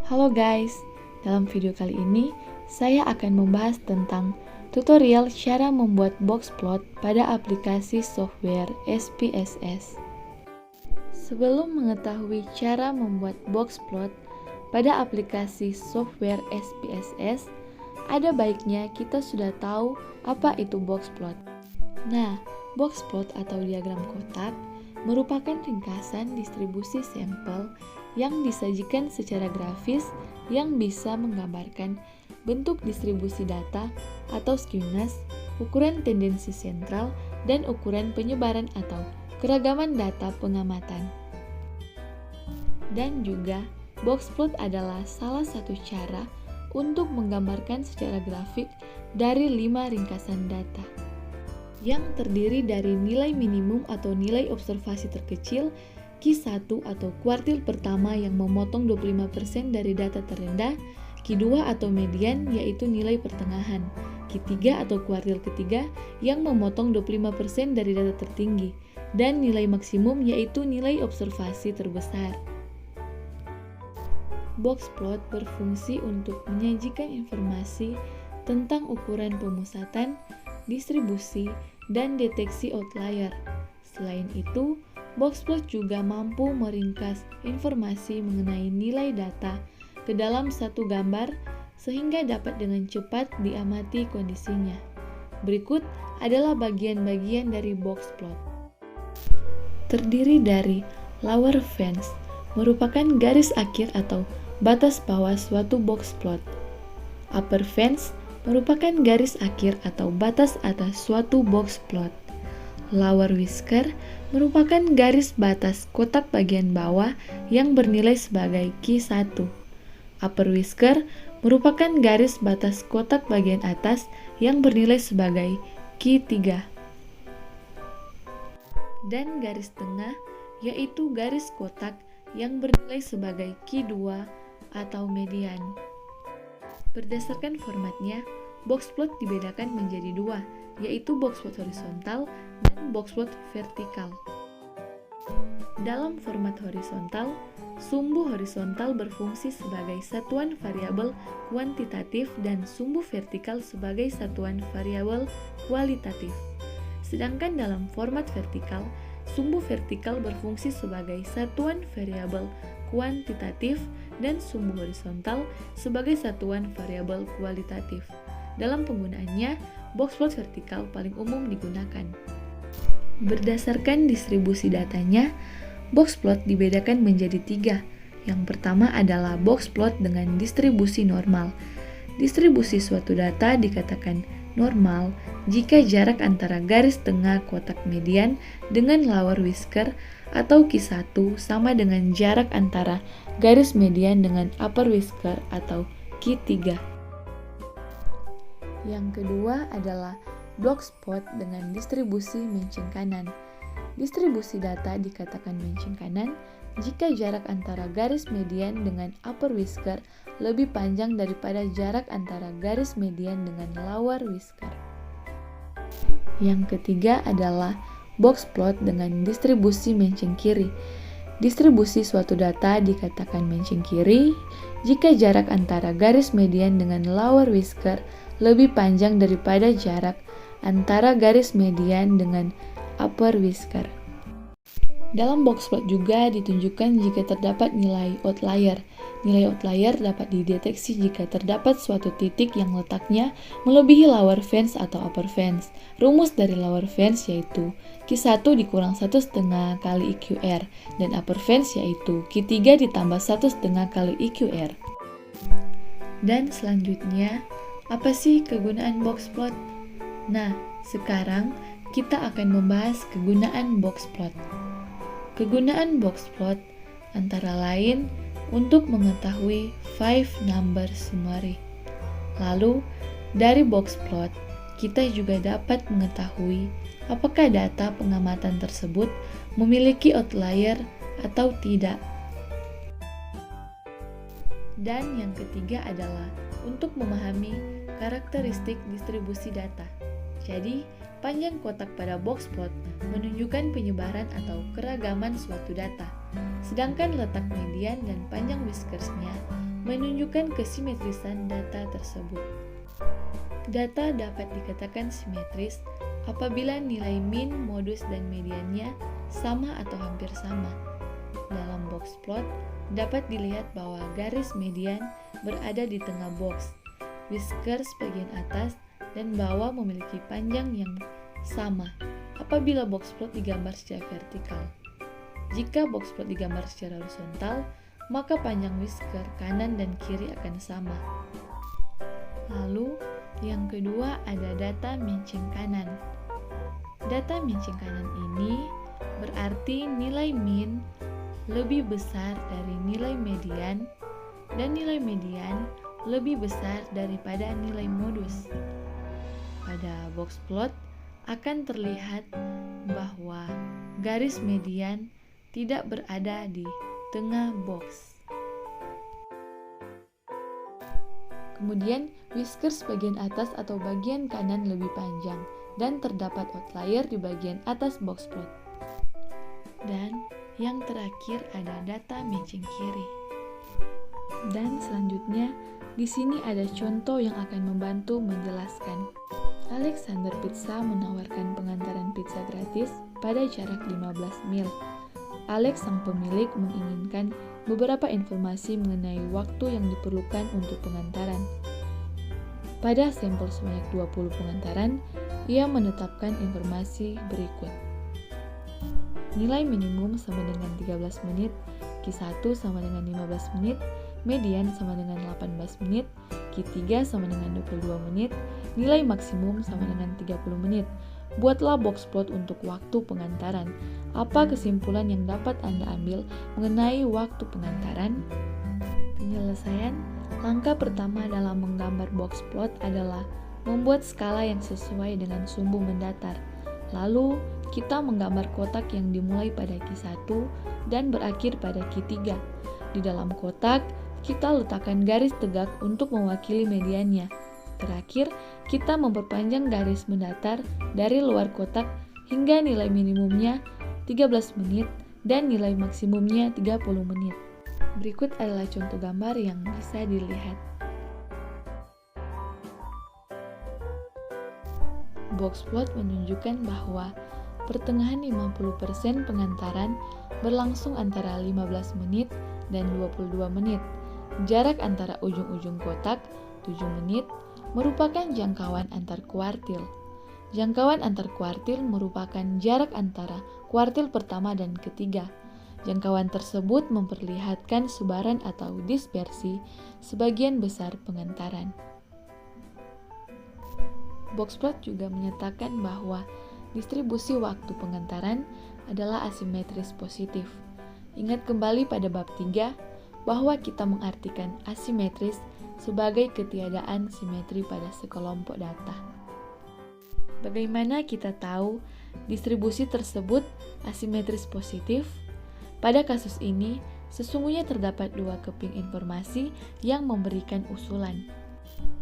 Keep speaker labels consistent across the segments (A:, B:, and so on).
A: Halo guys, dalam video kali ini saya akan membahas tentang tutorial cara membuat box plot pada aplikasi software SPSS. Sebelum mengetahui cara membuat box plot pada aplikasi software SPSS, ada baiknya kita sudah tahu apa itu box plot. Nah, box plot atau diagram kotak merupakan ringkasan distribusi sampel yang disajikan secara grafis yang bisa menggambarkan bentuk distribusi data atau skewness, ukuran tendensi sentral, dan ukuran penyebaran atau keragaman data pengamatan. Dan juga, box plot adalah salah satu cara untuk menggambarkan secara grafik dari 5 ringkasan data yang terdiri dari nilai minimum atau nilai observasi terkecil, Q1 atau kuartil pertama yang memotong 25% dari data terendah, Q2 atau median yaitu nilai pertengahan, Q3 atau kuartil ketiga yang memotong 25% dari data tertinggi, dan nilai maksimum yaitu nilai observasi terbesar. Box plot berfungsi untuk menyajikan informasi tentang ukuran pemusatan, distribusi, dan deteksi outlier. Selain itu, box plot juga mampu meringkas informasi mengenai nilai data ke dalam satu gambar sehingga dapat dengan cepat diamati kondisinya. Berikut adalah bagian-bagian dari box plot. Terdiri dari lower fence, merupakan garis akhir atau batas bawah suatu box plot. Upper fence merupakan garis akhir atau batas atas suatu box plot. Lower whisker merupakan garis batas kotak bagian bawah yang bernilai sebagai Q1. Upper whisker merupakan garis batas kotak bagian atas yang bernilai sebagai Q3. Dan garis tengah yaitu garis kotak yang bernilai sebagai Q2 atau median. Berdasarkan formatnya, box plot dibedakan menjadi dua, yaitu box plot horizontal dan box plot vertikal. Dalam format horizontal, sumbu horizontal berfungsi sebagai satuan variabel kuantitatif dan sumbu vertikal sebagai satuan variabel kualitatif. Sedangkan dalam format vertikal, sumbu vertikal berfungsi sebagai satuan variabel kuantitatif dan sumbu horizontal sebagai satuan variabel kualitatif. Dalam penggunaannya, box plot vertikal paling umum digunakan. Berdasarkan distribusi datanya, box plot dibedakan menjadi 3. Yang pertama adalah box plot dengan distribusi normal. Distribusi suatu data dikatakan normal jika jarak antara garis tengah kotak median dengan lower whisker atau Q1 sama dengan jarak antara garis median dengan upper whisker atau Q3. Yang kedua adalah box plot dengan distribusi mention kanan. Distribusi data dikatakan mention kanan jika jarak antara garis median dengan upper whisker lebih panjang daripada jarak antara garis median dengan lower whisker. Yang ketiga adalah box plot dengan distribusi mention kiri. Distribusi suatu data dikatakan mention kiri jika jarak antara garis median dengan lower whisker lebih panjang daripada jarak antara garis median dengan upper whisker. Dalam box plot juga ditunjukkan jika terdapat nilai outlier. Nilai outlier dapat dideteksi jika terdapat suatu titik yang letaknya melebihi lower fence atau upper fence. Rumus dari lower fence yaitu Q1 dikurang 1,5 kali IQR dan upper fence yaitu Q3 ditambah 1,5 kali IQR. Dan selanjutnya, apa sih kegunaan box plot? Nah, sekarang kita akan membahas kegunaan box plot. Kegunaan box plot antara lain untuk mengetahui 5 number summary. Lalu, dari box plot, kita juga dapat mengetahui apakah data pengamatan tersebut memiliki outlier atau tidak. Dan yang ketiga adalah untuk memahami karakteristik distribusi data. Jadi, panjang kotak pada box plot menunjukkan penyebaran atau keragaman suatu data, sedangkan letak median dan panjang whiskersnya menunjukkan kesimetrisan data tersebut. Data dapat dikatakan simetris apabila nilai min, modus, dan mediannya sama atau hampir sama. Dalam box plot, dapat dilihat bahwa garis median berada di tengah box, whiskers bagian atas dan bawah memiliki panjang yang sama apabila box plot digambar secara vertikal. Jika box plot digambar secara horizontal, maka panjang whisker kanan dan kiri akan sama. Lalu, yang kedua ada data matching kanan. Data matching kanan ini berarti nilai min lebih besar dari nilai median dan nilai median lebih besar daripada nilai modus. Pada box plot akan terlihat bahwa garis median tidak berada di tengah box. Kemudian, whiskers bagian atas atau bagian kanan lebih panjang dan terdapat outlier di bagian atas box plot. Dan yang terakhir ada data matching kiri. Dan selanjutnya, di sini ada contoh yang akan membantu menjelaskan. Alexander Pizza menawarkan pengantaran pizza gratis pada jarak 15 mil. Alex sang pemilik menginginkan beberapa informasi mengenai waktu yang diperlukan untuk pengantaran. Pada sampel sebanyak 20 pengantaran, ia menetapkan informasi berikut. Nilai minimum sama dengan 13 menit, Q1 sama dengan 15 menit, median sama dengan 18 menit, Q3 sama dengan 22 menit, nilai maksimum sama dengan 30 menit. Buatlah box plot untuk waktu pengantaran. Apa kesimpulan yang dapat Anda ambil mengenai waktu pengantaran? Penyelesaian. Langkah pertama dalam menggambar box plot adalah membuat skala yang sesuai dengan sumbu mendatar. Lalu, kita menggambar kotak yang dimulai pada Q1 dan berakhir pada Q3. Di dalam kotak, kita letakkan garis tegak untuk mewakili mediannya. Terakhir, kita memperpanjang garis mendatar dari luar kotak hingga nilai minimumnya 13 menit dan nilai maksimumnya 30 menit. Berikut adalah contoh gambar yang bisa dilihat. Box plot menunjukkan bahwa pertengahan 50% pengantaran berlangsung antara 15 menit dan 22 menit. Jarak antara ujung-ujung kotak, 7 menit, merupakan jangkauan antar kuartil. Jangkauan antar kuartil merupakan jarak antara kuartil pertama dan ketiga. Jangkauan tersebut memperlihatkan sebaran atau dispersi sebagian besar pengantaran. Boxplot juga menyatakan bahwa distribusi waktu pengantaran adalah asimetris positif. Ingat kembali pada bab 3 bahwa kita mengartikan asimetris sebagai ketiadaan simetri pada sekelompok data. Bagaimana kita tahu distribusi tersebut asimetris positif? Pada kasus ini, sesungguhnya terdapat dua keping informasi yang memberikan usulan.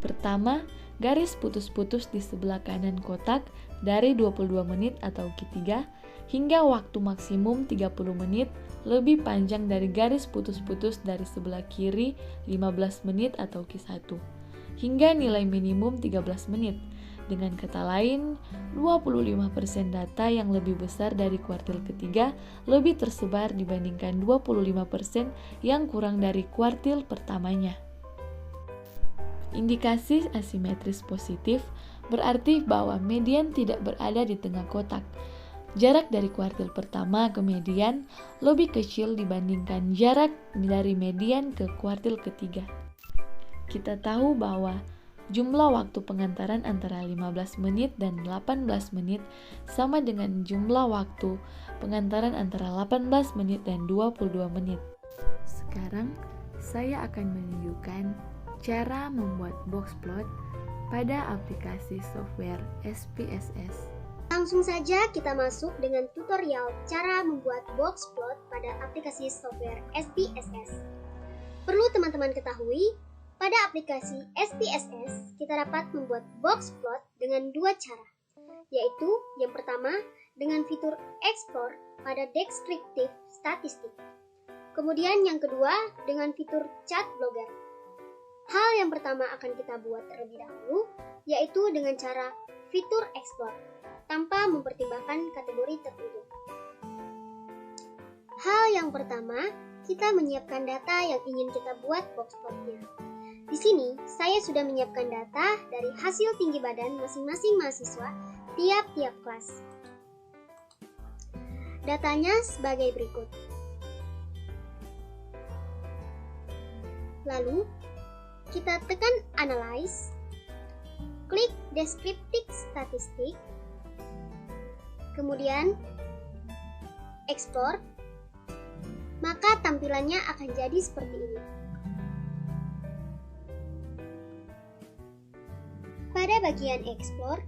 A: Pertama, garis putus-putus di sebelah kanan kotak dari 22 menit atau Q3 hingga waktu maksimum 30 menit lebih panjang dari garis putus-putus dari sebelah kiri 15 menit atau Q1 hingga nilai minimum 13 menit. Dengan kata lain, 25% data yang lebih besar dari kuartil ketiga lebih tersebar dibandingkan 25% yang kurang dari kuartil pertamanya. Indikasi asimetris positif berarti bahwa median tidak berada di tengah kotak. Jarak dari kuartil pertama ke median lebih kecil dibandingkan jarak dari median ke kuartil ketiga. Kita tahu bahwa jumlah waktu pengantaran antara 15 menit dan 18 menit sama dengan jumlah waktu pengantaran antara 18 menit dan 22 menit. Sekarang, saya akan menunjukkan cara membuat box plot pada aplikasi software SPSS.
B: Langsung saja kita masuk dengan tutorial cara membuat box plot pada aplikasi software SPSS. Perlu teman-teman ketahui, pada aplikasi SPSS, kita dapat membuat box plot dengan dua cara, yaitu yang pertama dengan fitur Export pada Descriptive Statistik. Kemudian yang kedua dengan fitur Chart Blogger Hal yang pertama akan kita buat terlebih dahulu, yaitu dengan cara fitur explore, tanpa mempertimbangkan kategori tertentu. Hal yang pertama, kita menyiapkan data yang ingin kita buat box plotnya. Di sini, saya sudah menyiapkan data dari hasil tinggi badan masing-masing mahasiswa tiap-tiap kelas. Datanya sebagai berikut. Lalu, kita tekan Analyze, klik Descriptive Statistic, kemudian Export, maka tampilannya akan jadi seperti ini. Pada bagian Explore,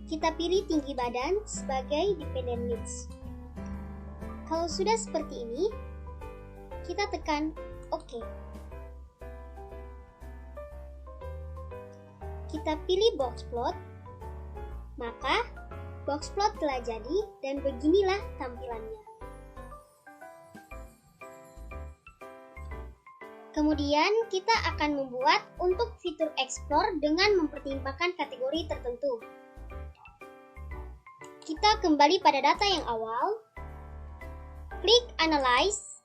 B: kita pilih tinggi badan sebagai dependent needs. Kalau sudah seperti ini, kita tekan OK. Kita pilih box plot, maka box plot telah jadi dan beginilah tampilannya. Kemudian kita akan membuat untuk fitur explore dengan mempertimbangkan kategori tertentu. Kita kembali pada data yang awal, klik Analyze,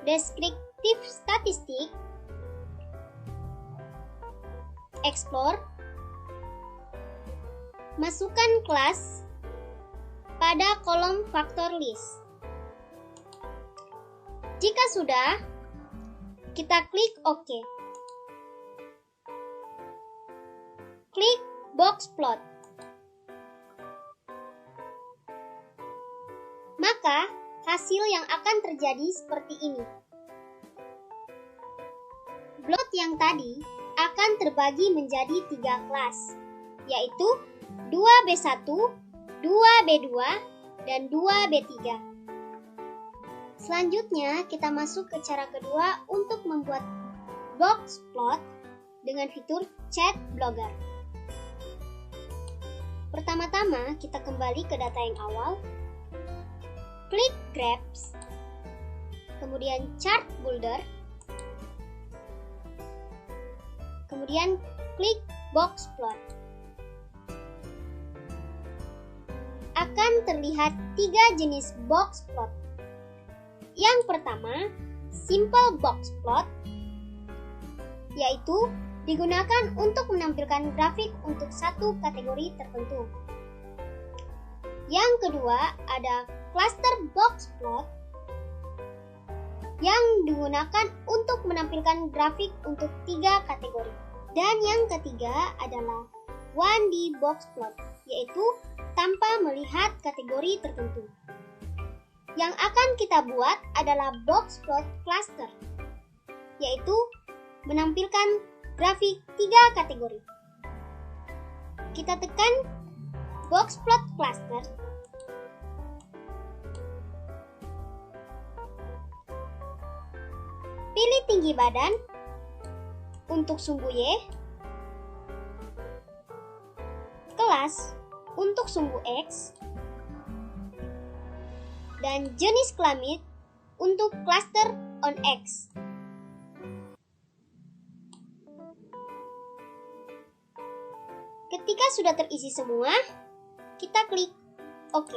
B: Descriptive Statistic, Explore, masukkan kelas pada kolom Factor List. Jika sudah, kita klik OK. Klik Box Plot. Maka, hasil yang akan terjadi seperti ini. Plot yang tadi akan terbagi menjadi 3 kelas, yaitu 2B1, 2B2, dan 2B3. Selanjutnya, kita masuk ke cara kedua untuk membuat box plot dengan fitur Chat Blogger. Pertama-tama, kita kembali ke data yang awal, klik Graphs, kemudian Chart Builder, kemudian klik Box Plot. Akan terlihat 3 jenis box plot. Yang pertama, Simple Box Plot, yaitu digunakan untuk menampilkan grafik untuk satu kategori tertentu. Yang kedua, ada Cluster Box Plot, yang digunakan untuk menampilkan grafik untuk 3 kategori. Dan yang ketiga adalah 1D Box Plot, yaitu tanpa melihat kategori tertentu. Yang akan kita buat adalah box plot cluster, yaitu menampilkan grafik 3 kategori. Kita tekan box plot cluster, pilih tinggi badan untuk sumbu Y, kelas untuk sumbu X, dan jenis kelamin untuk cluster on X. Ketika sudah terisi semua, kita klik OK.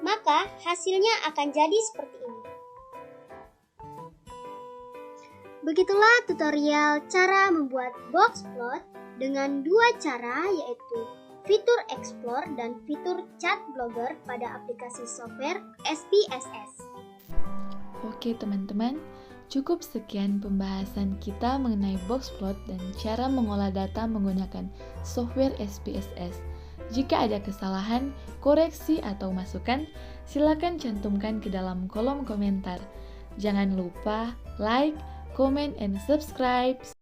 B: Maka hasilnya akan jadi seperti ini. Begitulah tutorial cara membuat box plot dengan 2 cara, yaitu fitur Explore dan fitur Chat Blogger pada aplikasi software SPSS.
A: Oke teman-teman, cukup sekian pembahasan kita mengenai box plot dan cara mengolah data menggunakan software SPSS. Jika ada kesalahan, koreksi, atau masukan, silakan cantumkan ke dalam kolom komentar. Jangan lupa like, comment, and subscribe.